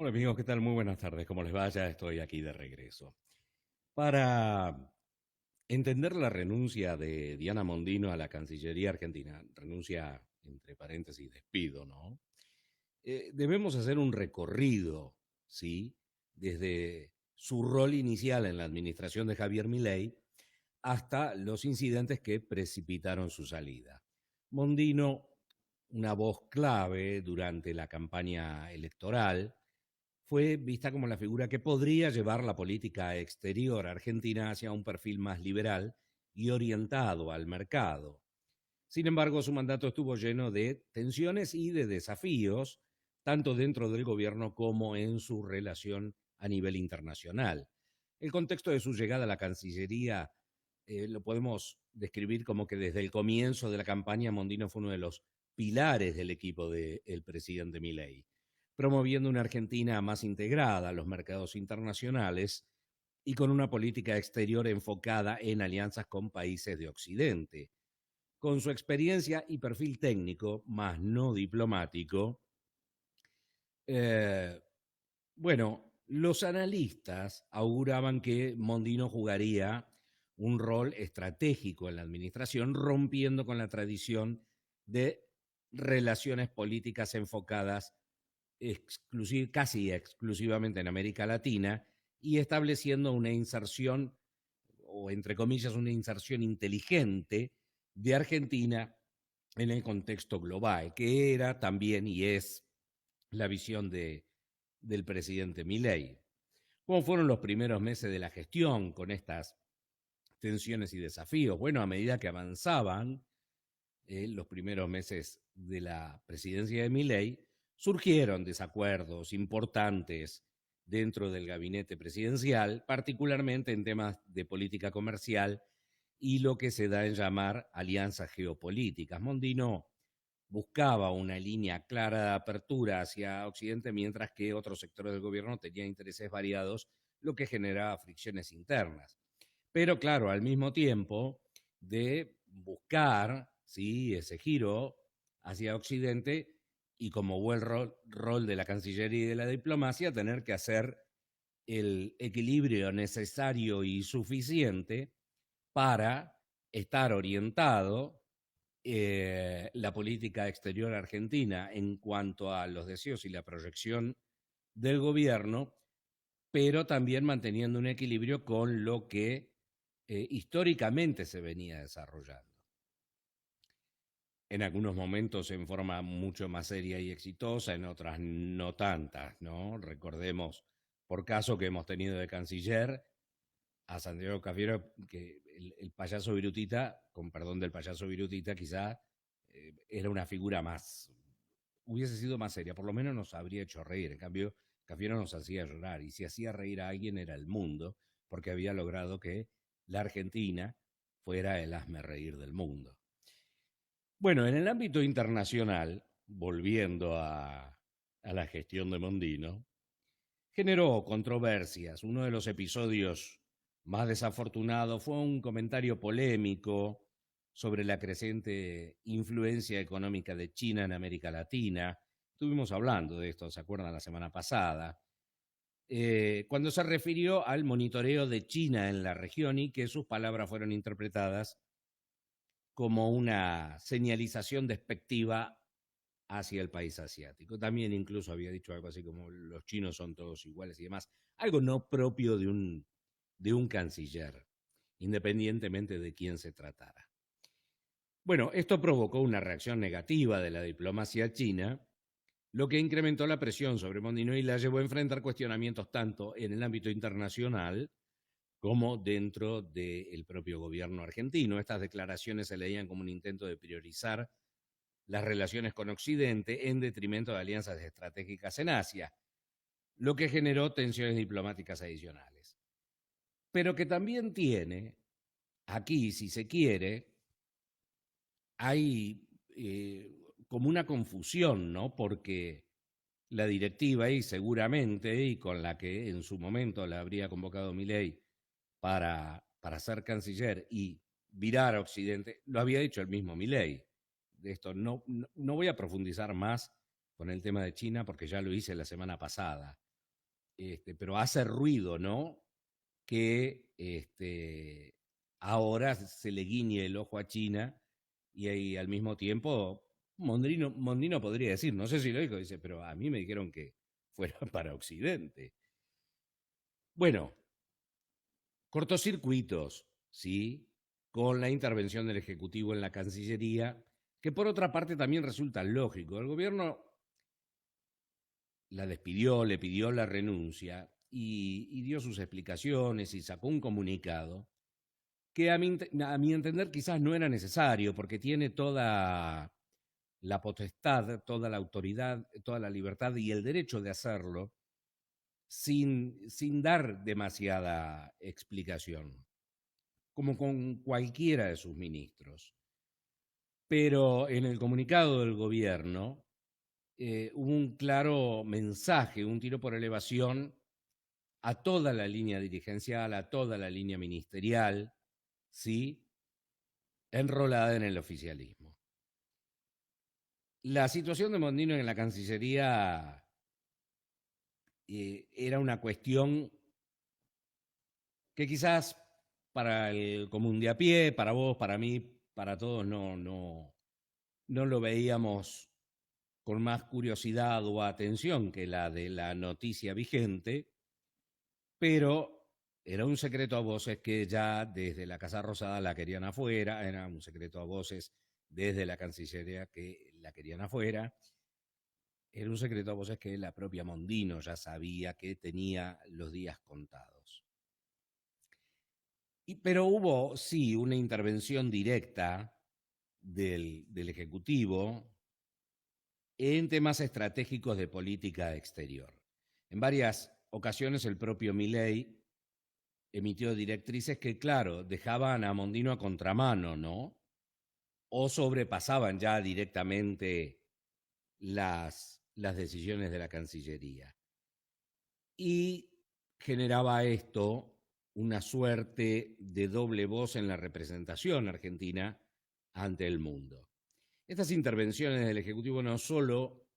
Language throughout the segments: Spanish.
Hola amigos, ¿qué tal? Muy buenas tardes. ¿Cómo les va? Ya estoy aquí de regreso. Para entender la renuncia de Diana Mondino a la Cancillería Argentina, renuncia entre paréntesis, despido, ¿no? Debemos hacer un recorrido, ¿sí? Desde su rol inicial en la administración de Javier Milei hasta los incidentes que precipitaron su salida. Mondino, una voz clave durante la campaña electoral, fue vista como la figura que podría llevar la política exterior argentina hacia un perfil más liberal y orientado al mercado. Sin embargo, su mandato estuvo lleno de tensiones y de desafíos, tanto dentro del gobierno como en su relación a nivel internacional. El contexto de su llegada a la Cancillería lo podemos describir como que desde el comienzo de la campaña Mondino fue uno de los pilares del equipo del presidente Milei, promoviendo una Argentina más integrada a los mercados internacionales y con una política exterior enfocada en alianzas con países de Occidente. Con su experiencia y perfil técnico, más no diplomático, eh, bueno, los analistas auguraban que Mondino jugaría un rol estratégico en la administración, rompiendo con la tradición de relaciones políticas enfocadas casi exclusivamente en América Latina y estableciendo una inserción, o entre comillas, una inserción inteligente de Argentina en el contexto global, que era también y es la visión del presidente Milei. ¿Cómo fueron los primeros meses de la gestión con estas tensiones y desafíos? Bueno, a medida que avanzaban los primeros meses de la presidencia de Milei, surgieron desacuerdos importantes dentro del gabinete presidencial, particularmente en temas de política comercial y lo que se da en llamar alianzas geopolíticas. Mondino buscaba una línea clara de apertura hacia Occidente, mientras que otros sectores del gobierno tenían intereses variados, lo que generaba fricciones internas. Pero claro, al mismo tiempo de buscar, ¿sí?, ese giro hacia Occidente y como buen rol de la Cancillería y de la diplomacia, tener que hacer el equilibrio necesario y suficiente para estar orientado la política exterior argentina en cuanto a los deseos y la proyección del gobierno, pero también manteniendo un equilibrio con lo que históricamente se venía desarrollando. En algunos momentos en forma mucho más seria y exitosa, en otras no tantas, ¿no? Recordemos, por caso que hemos tenido de canciller, a Santiago Cafiero, que el payaso Virutita, con perdón del payaso Virutita, quizá era una figura más, hubiese sido más seria, por lo menos nos habría hecho reír. En cambio, Cafiero nos hacía llorar, y si hacía reír a alguien era el mundo, porque había logrado que la Argentina fuera el hazme reír del mundo. Bueno, en el ámbito internacional, volviendo a la gestión de Mondino, generó controversias. Uno de los episodios más desafortunados fue un comentario polémico sobre la creciente influencia económica de China en América Latina. Estuvimos hablando de esto, ¿se acuerdan? La semana pasada. Cuando se refirió al monitoreo de China en la región y que sus palabras fueron interpretadas como una señalización despectiva hacia el país asiático. También incluso había dicho algo así como los chinos son todos iguales y demás. Algo no propio de un canciller, independientemente de quién se tratara. Bueno, esto provocó una reacción negativa de la diplomacia china, lo que incrementó la presión sobre Mondino y la llevó a enfrentar cuestionamientos tanto en el ámbito internacional como dentro del propio gobierno argentino. Estas declaraciones se leían como un intento de priorizar las relaciones con Occidente en detrimento de alianzas estratégicas en Asia, lo que generó tensiones diplomáticas adicionales. Pero que también tiene, aquí, si se quiere, hay como una confusión, ¿no? Porque la directiva, y seguramente, y con la que en su momento la habría convocado Milei para ser canciller y virar a Occidente, lo había dicho el mismo Milei. De esto no voy a profundizar más con el tema de China porque ya lo hice la semana pasada. pero hace ruido, ¿no? Que ahora se le guiñe el ojo a China y ahí, al mismo tiempo Mondino podría decir, no sé si lo dijo, dice, pero a mí me dijeron que fuera para Occidente. Bueno, cortocircuitos, ¿sí? Con la intervención del Ejecutivo en la Cancillería, que por otra parte también resulta lógico. El gobierno la despidió, le pidió la renuncia y dio sus explicaciones y sacó un comunicado que a mi entender quizás no era necesario porque tiene toda la potestad, toda la autoridad, toda la libertad y el derecho de hacerlo sin dar demasiada explicación, como con cualquiera de sus ministros. Pero en el comunicado del gobierno hubo un claro mensaje, un tiro por elevación a toda la línea dirigencial, a toda la línea ministerial, ¿sí? Enrolada en el oficialismo. La situación de Mondino en la Cancillería era una cuestión que quizás para el común de a pie, para vos, para mí, para todos, no lo veíamos con más curiosidad o atención que la de la noticia vigente, pero era un secreto a voces que ya desde la Casa Rosada la querían afuera, era un secreto a voces desde la Cancillería que la querían afuera, era un secreto a voces que la propia Mondino ya sabía que tenía los días contados. Pero hubo, sí, una intervención directa del Ejecutivo en temas estratégicos de política exterior. En varias ocasiones el propio Milei emitió directrices que, claro, dejaban a Mondino a contramano, ¿no? O sobrepasaban ya directamente las decisiones de la Cancillería. Y generaba esto una suerte de doble voz en la representación argentina ante el mundo. Estas intervenciones del Ejecutivo no solo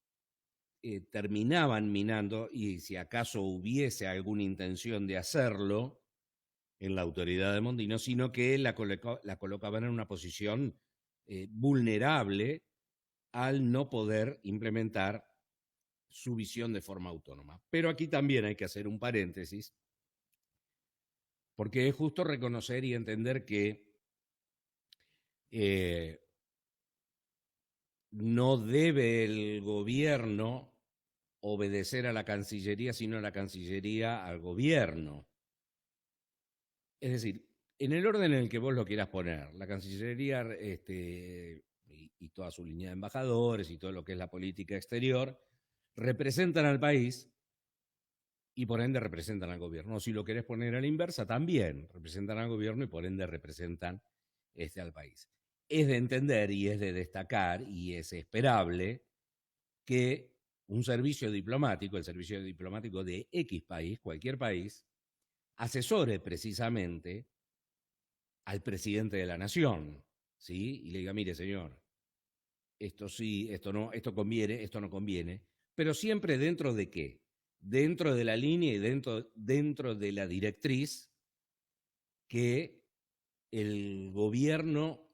terminaban minando, y si acaso hubiese alguna intención de hacerlo en la autoridad de Mondino, sino que la colocaban en una posición vulnerable al no poder implementar su visión de forma autónoma. Pero aquí también hay que hacer un paréntesis, porque es justo reconocer y entender que eh, no debe el gobierno obedecer a la Cancillería, sino la Cancillería al gobierno. Es decir, en el orden en el que vos lo quieras poner, la Cancillería y toda su línea de embajadores y todo lo que es la política exterior representan al país y por ende representan al gobierno. Si lo querés poner a la inversa, también representan al gobierno y por ende representan al país. Es de entender y es de destacar y es esperable que un servicio diplomático, el servicio diplomático de X país, cualquier país, asesore precisamente al presidente de la nación, ¿sí? Y le diga, mire, señor, esto sí, esto no, esto conviene, esto no conviene, pero siempre dentro de qué? Dentro de la línea y dentro de la directriz que el gobierno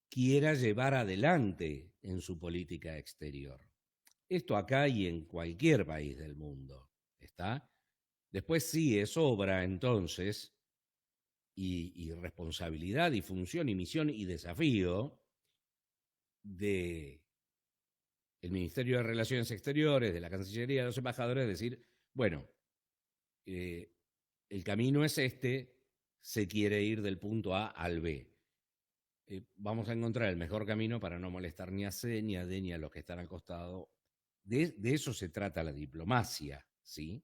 quiera llevar adelante en su política exterior. Esto acá y en cualquier país del mundo, ¿está? Después sí es obra entonces y responsabilidad y función y misión y desafío de el Ministerio de Relaciones Exteriores, de la Cancillería, de los embajadores, decir, bueno, el camino es este, se quiere ir del punto A al B. Vamos a encontrar el mejor camino para no molestar ni a C, ni a D, ni a los que están al costado. De eso se trata la diplomacia, ¿sí?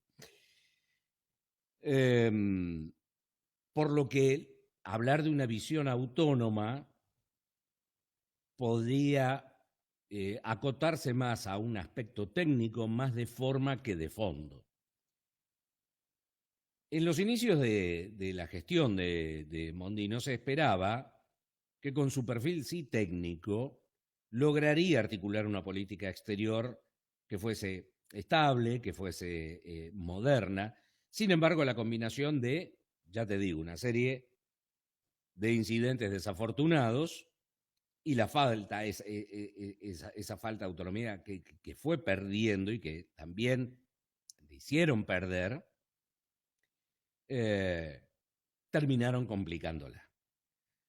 Por lo que hablar de una visión autónoma podría acotarse más a un aspecto técnico, más de forma que de fondo. En los inicios de la gestión de Mondino se esperaba que con su perfil sí técnico lograría articular una política exterior que fuese estable, que fuese moderna. Sin embargo, la combinación de, ya te digo, una serie de incidentes desafortunados y la falta, esa falta de autonomía que fue perdiendo y que también le hicieron perder, terminaron complicándola.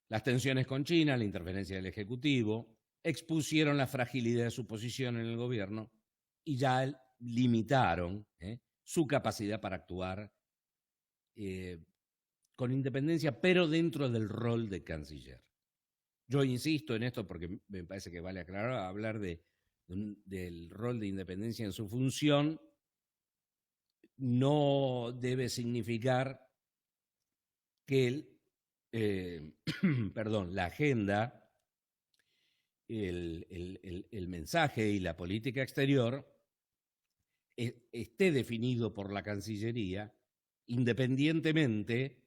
Las tensiones con China, la interferencia del Ejecutivo, expusieron la fragilidad de su posición en el gobierno y ya limitaron su capacidad para actuar con independencia, pero dentro del rol de canciller. Yo insisto en esto porque me parece que vale aclarar, hablar del rol de independencia en su función no debe significar que la agenda, el mensaje y la política exterior esté definido por la Cancillería independientemente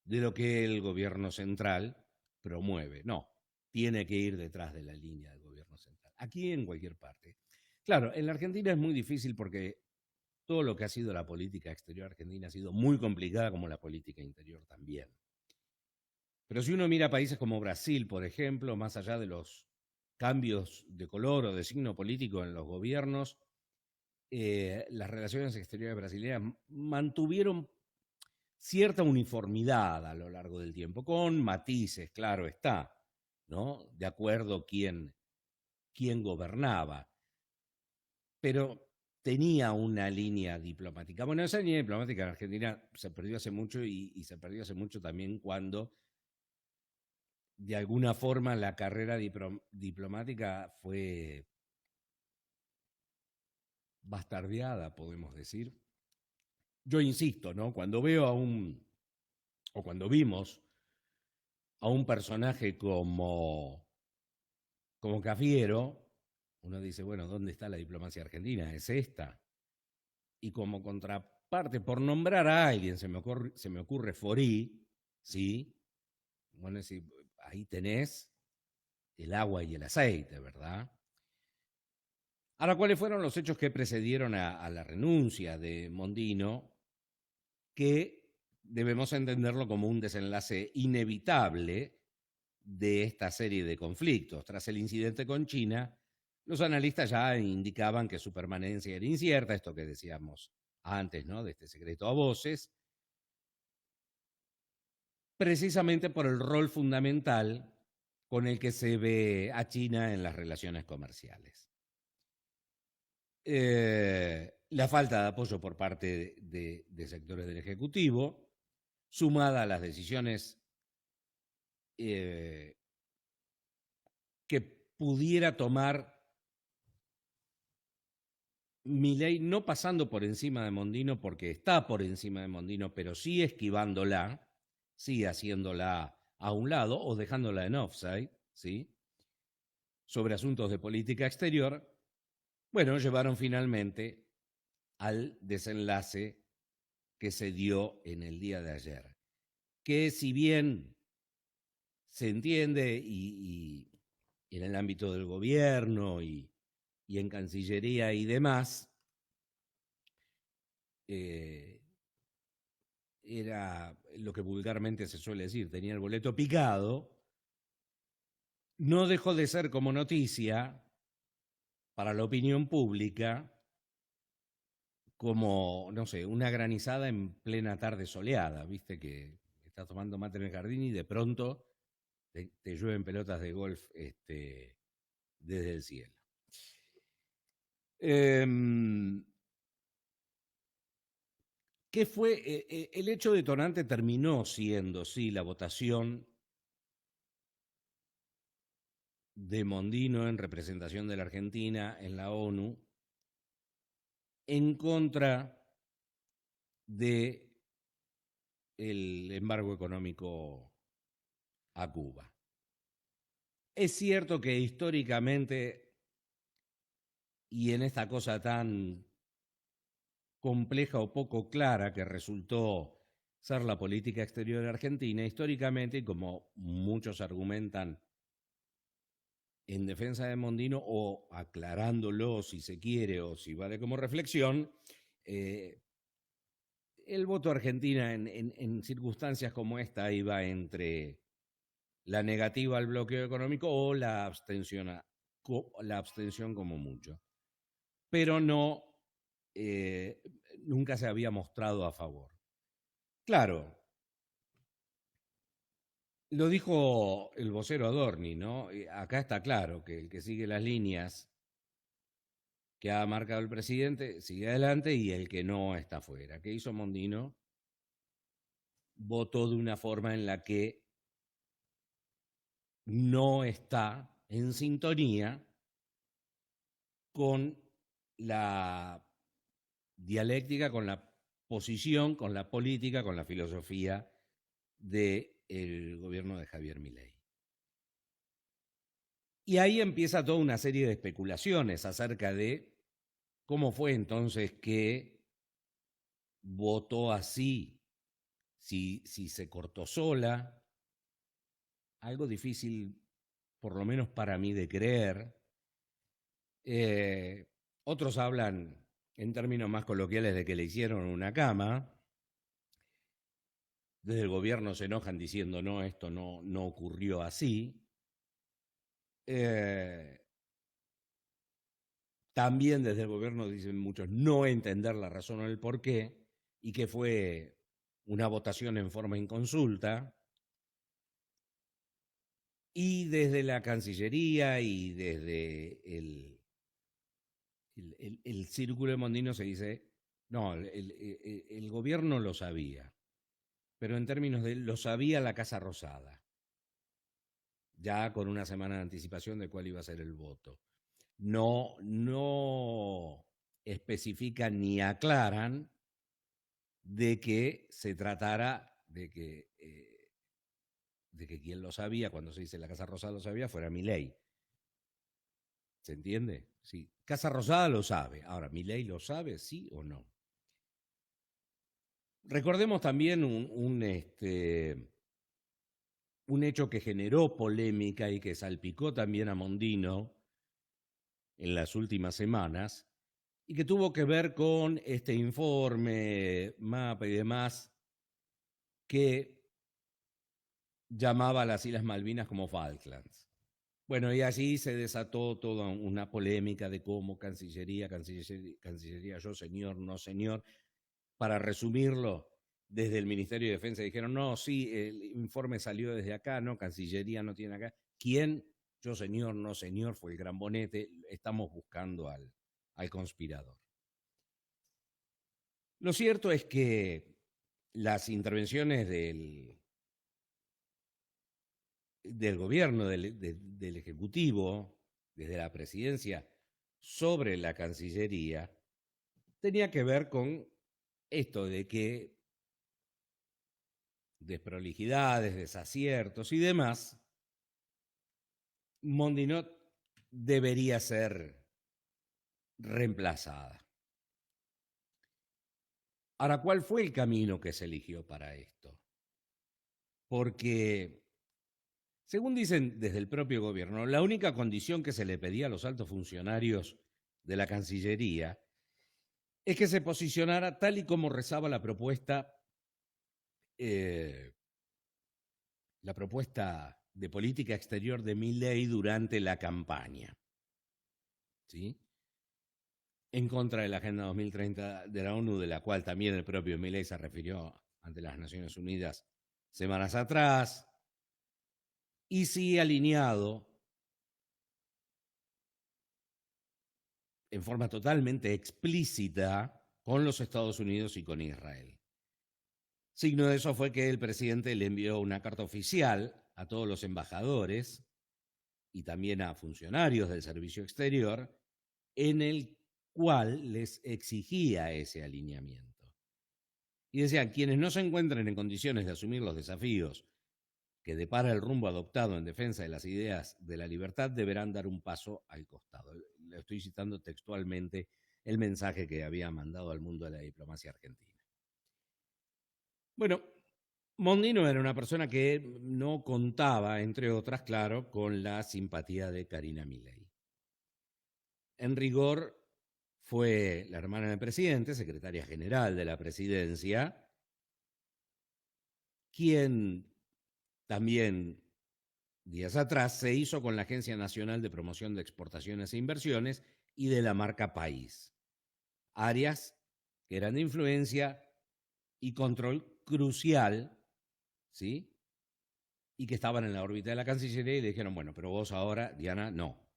de lo que el gobierno central promueve. No, tiene que ir detrás de la línea del gobierno central. Aquí en cualquier parte. Claro, en la Argentina es muy difícil porque todo lo que ha sido la política exterior argentina ha sido muy complicada, como la política interior también. Pero si uno mira países como Brasil, por ejemplo, más allá de los cambios de color o de signo político en los gobiernos, las relaciones exteriores brasileñas mantuvieron cierta uniformidad a lo largo del tiempo, con matices, claro está, ¿no? De acuerdo quién gobernaba. Pero tenía una línea diplomática. Bueno, esa línea diplomática en Argentina se perdió hace mucho y se perdió hace mucho también cuando, de alguna forma, la carrera diplomática fue bastardeada, podemos decir. Yo insisto, ¿no? Cuando veo o cuando vimos a un personaje como Cafiero, uno dice, bueno, ¿dónde está la diplomacia argentina? Es esta. Y como contraparte, por nombrar a alguien, se me ocurre Forí, ¿sí? Bueno, ahí tenés el agua y el aceite, ¿verdad? Ahora, ¿cuáles fueron los hechos que precedieron a la renuncia de Mondino? Que debemos entenderlo como un desenlace inevitable de esta serie de conflictos. Tras el incidente con China, los analistas ya indicaban que su permanencia era incierta, esto que decíamos antes, ¿no? De este secreto a voces, precisamente por el rol fundamental con el que se ve a China en las relaciones comerciales. La falta de apoyo por parte de sectores del Ejecutivo, sumada a las decisiones que pudiera tomar Milei, no pasando por encima de Mondino, porque está por encima de Mondino, pero sí esquivándola, sí haciéndola a un lado o dejándola en offside, ¿sí? Sobre asuntos de política exterior, bueno, llevaron finalmente al desenlace que se dio en el día de ayer. Que si bien se entiende y en el ámbito del gobierno y en Cancillería y demás, era lo que vulgarmente se suele decir, tenía el boleto picado, no dejó de ser como noticia para la opinión pública como, no sé, una granizada en plena tarde soleada, viste que estás tomando mate en el jardín y de pronto te llueven pelotas de golf desde el cielo. ¿Qué fue? El hecho detonante terminó siendo, sí, la votación de Mondino en representación de la Argentina en la ONU en contra del embargo económico a Cuba. Es cierto que históricamente, y en esta cosa tan compleja o poco clara que resultó ser la política exterior de Argentina, históricamente, y como muchos argumentan en defensa de Mondino o aclarándolo si se quiere o si vale como reflexión, el voto argentina en circunstancias como esta iba entre la negativa al bloqueo económico o la abstención como mucho. Pero no, eh, nunca se había mostrado a favor. Claro, lo dijo el vocero Adorni, ¿no? Acá está claro que el que sigue las líneas que ha marcado el presidente sigue adelante y el que no está fuera. ¿Qué hizo Mondino? Votó de una forma en la que no está en sintonía con la dialéctica, con la posición, con la política, con la filosofía del gobierno de Javier Milei. Y ahí empieza toda una serie de especulaciones acerca de cómo fue entonces que votó así, si se cortó sola, algo difícil, por lo menos para mí, de creer. Eh, Otros hablan en términos más coloquiales de que le hicieron una cama. Desde el gobierno se enojan diciendo, no, esto no ocurrió así. Eh, También desde el gobierno dicen muchos no entender la razón o el por qué, y que fue una votación en forma inconsulta. Y desde la Cancillería y desde el círculo de Mondino se dice, no, el gobierno lo sabía, pero en términos de lo sabía la Casa Rosada, ya con una semana de anticipación de cuál iba a ser el voto. No especifican ni aclaran de que se tratara de que quien lo sabía, cuando se dice la Casa Rosada lo sabía, fuera Milei. ¿Se entiende? Sí. Casa Rosada lo sabe. Ahora, ¿Milei lo sabe, sí o no? Recordemos también un hecho que generó polémica y que salpicó también a Mondino en las últimas semanas y que tuvo que ver con este informe, mapa y demás, que llamaba a las Islas Malvinas como Falklands. Bueno, y allí se desató toda una polémica de cómo Cancillería, yo señor, no señor. Para resumirlo, desde el Ministerio de Defensa dijeron, no, sí, el informe salió desde acá, no, Cancillería no tiene acá. ¿Quién? Yo señor, no señor, fue el gran bonete, estamos buscando al conspirador. Lo cierto es que las intervenciones del gobierno, del Ejecutivo, desde la presidencia, sobre la Cancillería, tenía que ver con esto de que desprolijidades, desaciertos y demás, Mondinot debería ser reemplazada. Ahora, ¿cuál fue el camino que se eligió para esto? Porque, según dicen desde el propio gobierno, la única condición que se le pedía a los altos funcionarios de la Cancillería es que se posicionara tal y como rezaba eh, la propuesta de política exterior de Milei durante la campaña, ¿sí? En contra de la Agenda 2030 de la ONU, de la cual también el propio Milei se refirió ante las Naciones Unidas semanas atrás, y sí alineado en forma totalmente explícita con los Estados Unidos y con Israel. Signo de eso fue que el presidente le envió una carta oficial a todos los embajadores y también a funcionarios del servicio exterior, en el cual les exigía ese alineamiento. Y decían, quienes no se encuentren en condiciones de asumir los desafíos que depara el rumbo adoptado en defensa de las ideas de la libertad deberán dar un paso al costado. Le estoy citando textualmente el mensaje que había mandado al mundo de la diplomacia argentina. Bueno, Mondino era una persona que no contaba, entre otras, claro, con la simpatía de Karina Milei. En rigor, fue la hermana del presidente, secretaria general de la presidencia, quien también días atrás se hizo con la Agencia Nacional de Promoción de Exportaciones e Inversiones y de la marca País, áreas que eran de influencia y control crucial, ¿sí? Y que estaban en la órbita de la Cancillería y le dijeron, bueno, pero vos ahora, Diana, no,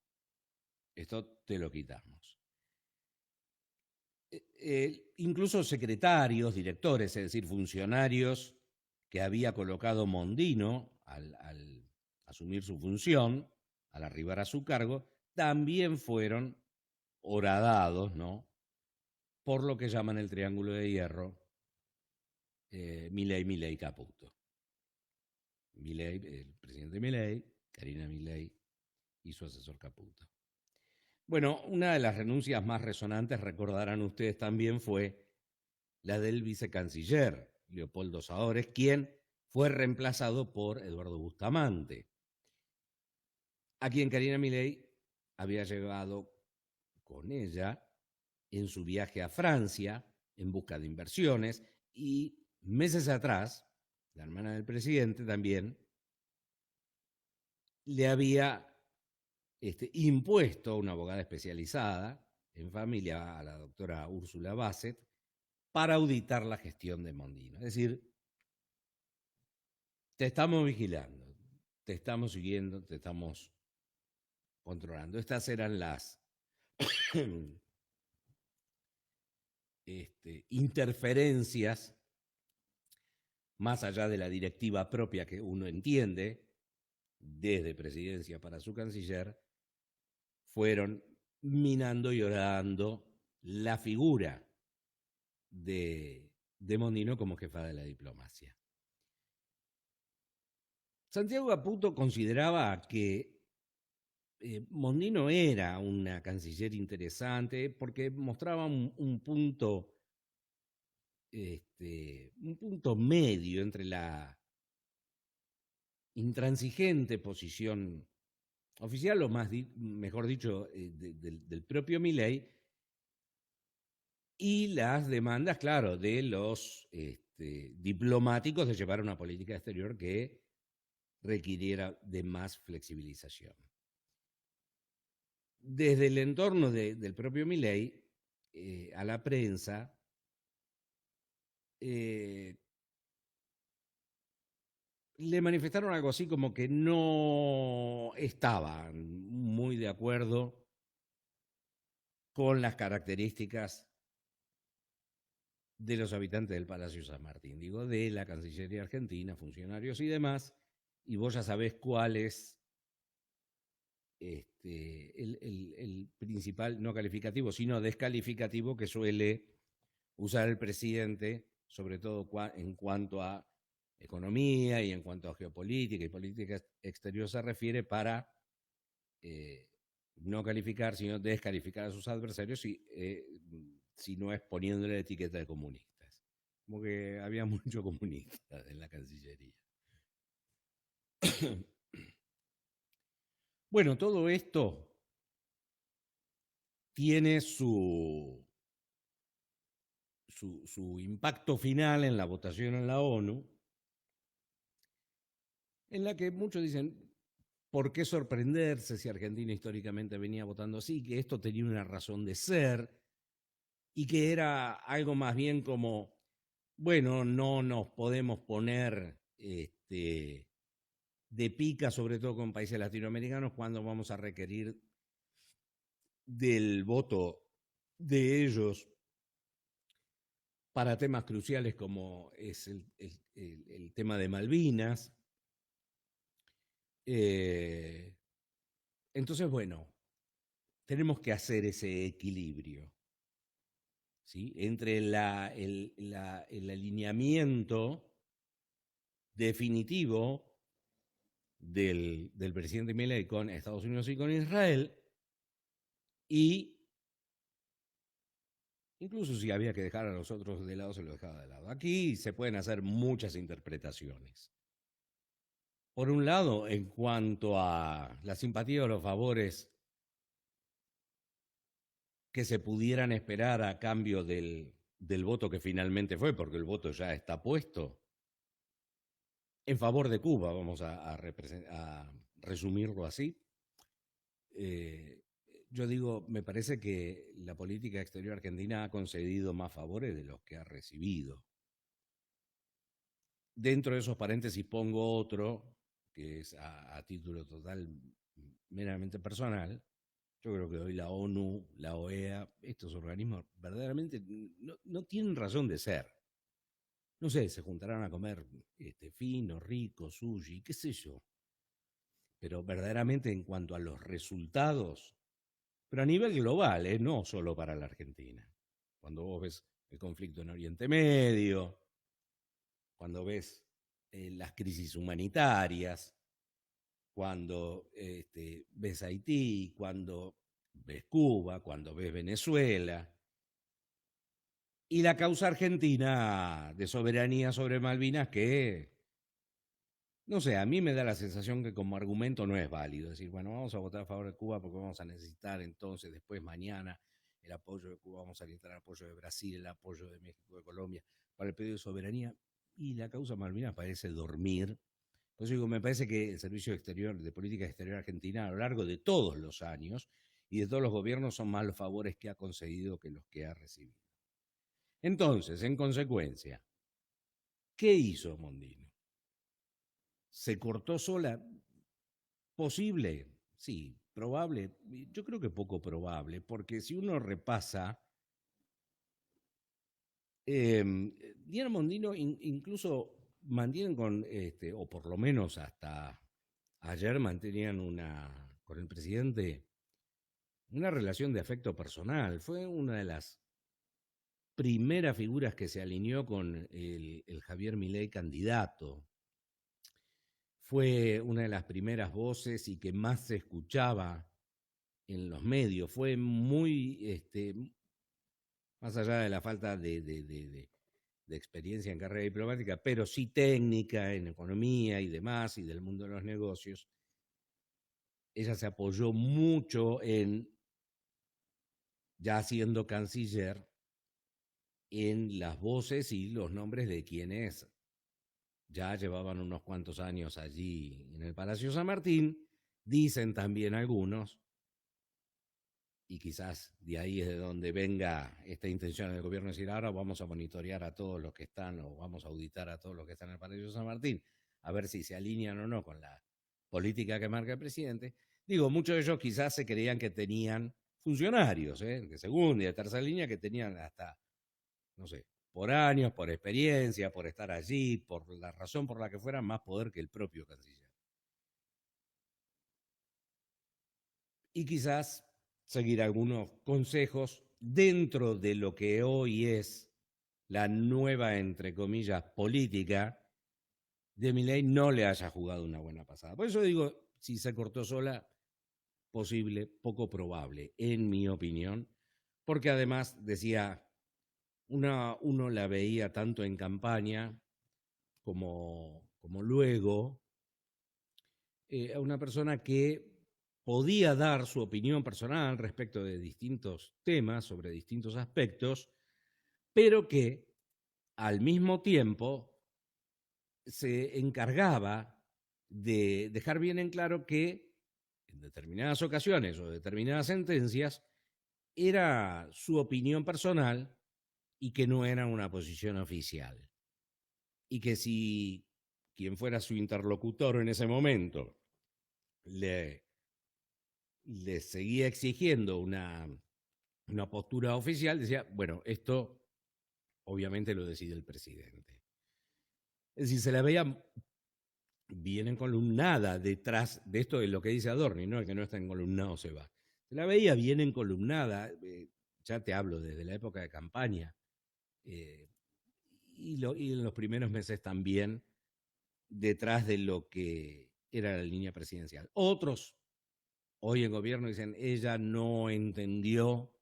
esto te lo quitamos. Incluso secretarios, directores, es decir, funcionarios que había colocado Mondino al asumir su función, al arribar a su cargo, también fueron horadados, ¿no? Por lo que llaman el Triángulo de Hierro, Milei, Milei, Caputo. Milei, el presidente Milei, Karina Milei y su asesor Caputo. Bueno, una de las renuncias más resonantes, recordarán ustedes también, fue la del vicecanciller Leopoldo Saores, quien fue reemplazado por Eduardo Bustamante, a quien Karina Milei había llevado con ella en su viaje a Francia en busca de inversiones y meses atrás, la hermana del presidente también le había impuesto a una abogada especializada en familia, a la doctora Úrsula Bassett, para auditar la gestión de Mondino. Es decir, te estamos vigilando, te estamos siguiendo, te estamos controlando. Estas eran las interferencias, más allá de la directiva propia que uno entiende, desde presidencia para su canciller, fueron minando y orando la figura de Mondino como jefa de la diplomacia. Santiago Caputo consideraba que Mondino era una canciller interesante porque mostraba un punto, un punto medio entre la intransigente posición oficial, o mejor dicho, del propio Milei, y las demandas, claro, de los diplomáticos de llevar una política exterior que requiriera de más flexibilización. Desde el entorno del propio Milei, a la prensa, le manifestaron algo así como que no estaban muy de acuerdo con las características de los habitantes del Palacio San Martín, digo, de la Cancillería Argentina, funcionarios y demás, y vos ya sabés cuál es el principal, no calificativo, sino descalificativo que suele usar el presidente, sobre todo en cuanto a economía y en cuanto a geopolítica y política exterior se refiere, para no calificar, sino descalificar a sus adversarios, si no es poniéndole la etiqueta de comunistas. Como que había mucho comunista en la Cancillería. Bueno, todo esto tiene su impacto final en la votación en la ONU, en la que muchos dicen, ¿por qué sorprenderse si Argentina históricamente venía votando así? Que esto tenía una razón de ser y que era algo más bien como, bueno, no nos podemos poner de pica, sobre todo con países latinoamericanos, cuando vamos a requerir del voto de ellos para temas cruciales como es el tema de Malvinas. Entonces, bueno, tenemos que hacer ese equilibrio, ¿sí? Entre el alineamiento definitivo del presidente Milei con Estados Unidos y con Israel, y Incluso si había que dejar a los otros de lado, se lo dejaba de lado. Aquí se pueden hacer muchas interpretaciones. Por un lado, en cuanto a la simpatía o los favores que se pudieran esperar a cambio del voto que finalmente fue, porque el voto ya está puesto, en favor de Cuba, vamos a resumirlo así. Eh, yo digo, me parece que la política exterior argentina ha concedido más favores de los que ha recibido. Dentro de esos paréntesis pongo otro, que es a título total, meramente personal. Yo creo que hoy la ONU, la OEA, estos organismos verdaderamente no tienen razón de ser. No sé, se juntarán a comer fino, rico, sushi, qué sé yo. Pero verdaderamente en cuanto a los resultados, pero a nivel global, no solo para la Argentina. Cuando vos ves el conflicto en Oriente Medio, cuando ves las crisis humanitarias, cuando ves Haití, cuando ves Cuba, cuando ves Venezuela, y la causa argentina de soberanía sobre Malvinas que, no sé, a mí me da la sensación que como argumento no es válido. Decir, bueno, vamos a votar a favor de Cuba porque vamos a necesitar entonces después mañana el apoyo de Cuba, vamos a necesitar el apoyo de Brasil, el apoyo de México, de Colombia, para el pedido de soberanía. Y la causa Malvinas parece dormir. Por eso digo, me parece que el Servicio Exterior de Política Exterior Argentina a lo largo de todos los años y de todos los gobiernos son más los favores que ha concedido que los que ha recibido. Entonces, en consecuencia, ¿qué hizo Mondino? ¿Se cortó sola? ¿Posible? Sí. ¿Probable? Yo creo que poco probable, porque si uno repasa, Diana Mondino incluso mantienen con, o por lo menos hasta ayer mantenían con el presidente una relación de afecto personal. Fue una de las primeras figuras que se alineó con el Javier Milei candidato. Fue una de las primeras voces y que más se escuchaba en los medios. Fue muy, más allá de la falta de experiencia en carrera diplomática, pero sí técnica en economía y demás, y del mundo de los negocios, ella se apoyó mucho ya siendo canciller, en las voces y los nombres de quienes ya llevaban unos cuantos años allí en el Palacio San Martín. Dicen también algunos, y quizás de ahí es de donde venga esta intención del gobierno de decir, ahora vamos a monitorear a todos los que están, o vamos a auditar a todos los que están en el Palacio San Martín, a ver si se alinean o no con la política que marca el presidente. Digo, muchos de ellos quizás se creían que tenían funcionarios, de segunda y de tercera línea, que tenían hasta, no sé, por años, por experiencia, por estar allí, por la razón por la que fuera, más poder que el propio canciller. Y quizás seguir algunos consejos dentro de lo que hoy es la nueva, entre comillas, política de Milei, no le haya jugado una buena pasada. Por eso digo, si se cortó sola, posible, poco probable, en mi opinión, porque además decía, uno la veía tanto en campaña como luego, a una persona que podía dar su opinión personal respecto de distintos temas, sobre distintos aspectos, pero que al mismo tiempo se encargaba de dejar bien en claro que en determinadas ocasiones o determinadas sentencias era su opinión personal y que no era una posición oficial. Y que si quien fuera su interlocutor en ese momento le seguía exigiendo una postura oficial, decía, bueno, esto obviamente lo decide el presidente. Es decir, se la veía bien encolumnada detrás de esto de lo que dice Adorni, ¿no? El que no está encolumnado se va. Se la veía bien encolumnada, ya te hablo desde la época de campaña, eh, y en los primeros meses también, detrás de lo que era la línea presidencial. Otros hoy en gobierno dicen, ella no entendió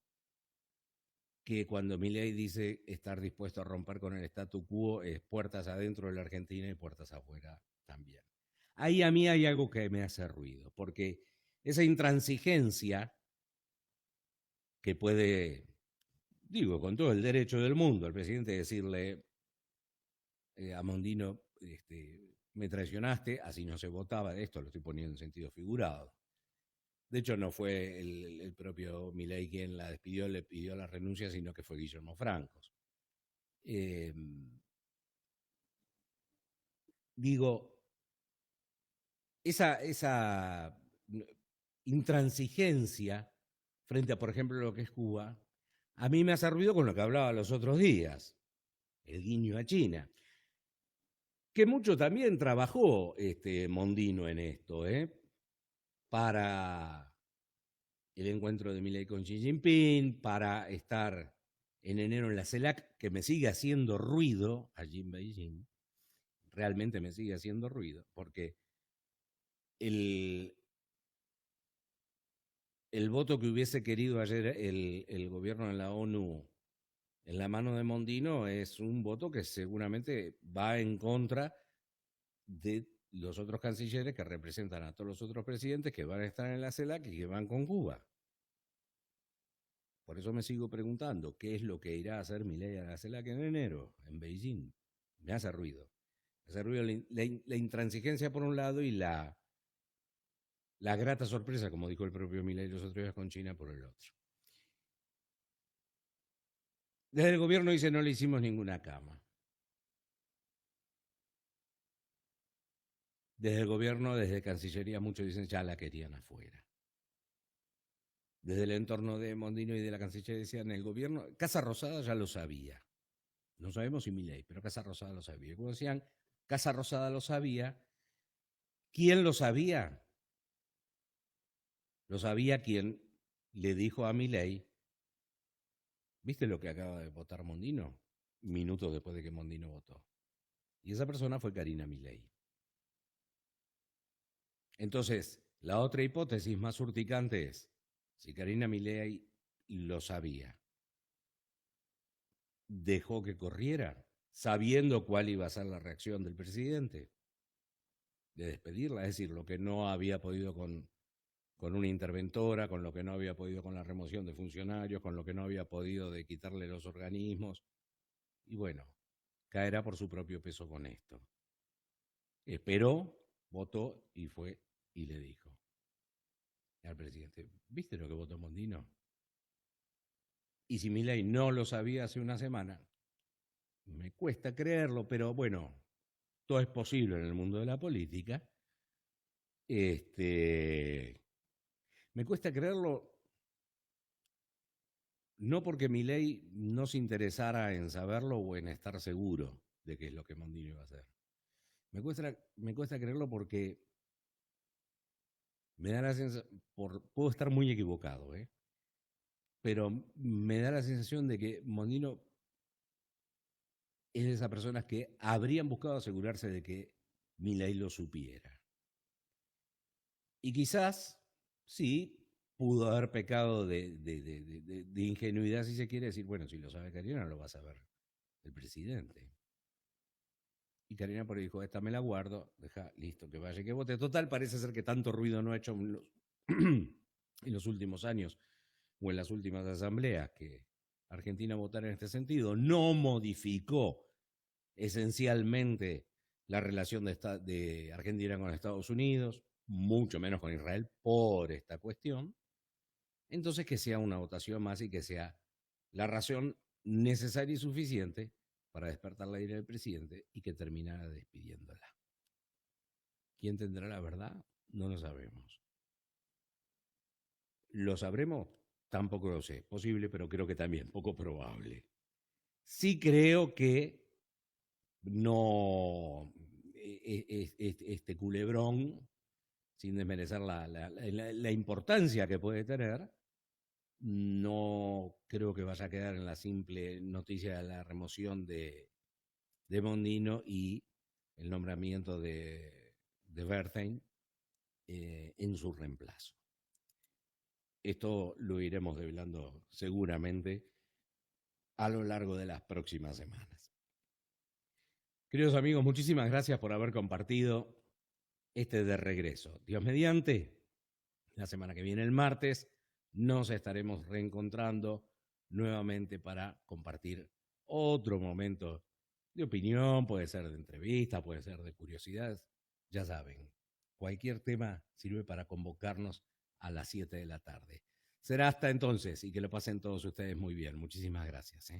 que cuando Milei dice estar dispuesto a romper con el statu quo es puertas adentro de la Argentina y puertas afuera también. Ahí a mí hay algo que me hace ruido, porque esa intransigencia que puede, digo, con todo el derecho del mundo, el presidente decirle a Mondino, me traicionaste, así no se votaba, esto lo estoy poniendo en sentido figurado. De hecho, no fue el propio Milei quien la despidió, le pidió la renuncia, sino que fue Guillermo Francos. Eh, digo, esa intransigencia frente a, por ejemplo, lo que es Cuba, a mí me ha servido con lo que hablaba los otros días, el guiño a China, que mucho también trabajó Mondino en esto, para el encuentro de Milei con Xi Jinping, para estar en enero en la CELAC, que me sigue haciendo ruido allí en Beijing, realmente me sigue haciendo ruido, porque el, el voto que hubiese querido ayer el gobierno de la ONU en la mano de Mondino es un voto que seguramente va en contra de los otros cancilleres que representan a todos los otros presidentes que van a estar en la CELAC y que van con Cuba. Por eso me sigo preguntando qué es lo que irá a hacer Milei a la CELAC en enero, en Beijing. Me hace ruido. Me hace ruido la intransigencia por un lado y la grata sorpresa, como dijo el propio Milei los otros días con China, por el otro. Desde el gobierno dice no le hicimos ninguna cama. Desde el gobierno, desde Cancillería, muchos dicen ya la querían afuera. Desde el entorno de Mondino y de la Cancillería decían el gobierno, Casa Rosada ya lo sabía. No sabemos si Milei, pero Casa Rosada lo sabía. Y como decían, Casa Rosada lo sabía. ¿Quién lo sabía? Lo sabía quien le dijo a Milei, ¿viste lo que acaba de votar Mondino? Minutos después de que Mondino votó. Y esa persona fue Karina Milei. Entonces, la otra hipótesis más urticante es, si Karina Milei lo sabía, dejó que corriera, sabiendo cuál iba a ser la reacción del presidente, de despedirla, es decir, lo que no había podido con una interventora, con lo que no había podido con la remoción de funcionarios, con lo que no había podido de quitarle los organismos, y bueno, caerá por su propio peso con esto. Esperó, votó y fue y le dijo al presidente, ¿viste lo que votó Mondino? Y si Milei no lo sabía hace una semana, me cuesta creerlo, pero bueno, todo es posible en el mundo de la política. Me cuesta creerlo no porque Milei no se interesara en saberlo o en estar seguro de qué es lo que Mondino iba a hacer. Me cuesta creerlo porque me da la sensación, puedo estar muy equivocado, pero me da la sensación de que Mondino es de esas personas que habrían buscado asegurarse de que Milei lo supiera. Y quizás, sí, pudo haber pecado de ingenuidad, si se quiere decir, bueno, si lo sabe Karina, lo va a saber el presidente. Y Karina por ahí dijo, esta me la guardo, deja, listo, que vaya, que vote. Total, parece ser que tanto ruido no ha hecho en los últimos años o en las últimas asambleas que Argentina votara en este sentido. No modificó esencialmente la relación de Argentina con Estados Unidos, mucho menos con Israel por esta cuestión. Entonces que sea una votación más y que sea la razón necesaria y suficiente para despertar la ira del presidente y que terminara despidiéndola. ¿Quién tendrá la verdad? No lo sabemos. ¿Lo sabremos? Tampoco lo sé. Posible, pero creo que también poco probable. Sí creo que no este culebrón, sin desmerecer la importancia que puede tener, no creo que vaya a quedar en la simple noticia de la remoción de Mondino y el nombramiento de Berthein en su reemplazo. Esto lo iremos develando seguramente a lo largo de las próximas semanas. Queridos amigos, muchísimas gracias por haber compartido este de regreso. Dios mediante, la semana que viene, el martes, nos estaremos reencontrando nuevamente para compartir otro momento de opinión, puede ser de entrevista, puede ser de curiosidades. Ya saben, cualquier tema sirve para convocarnos a las 7 de la tarde. Será hasta entonces y que lo pasen todos ustedes muy bien. Muchísimas gracias.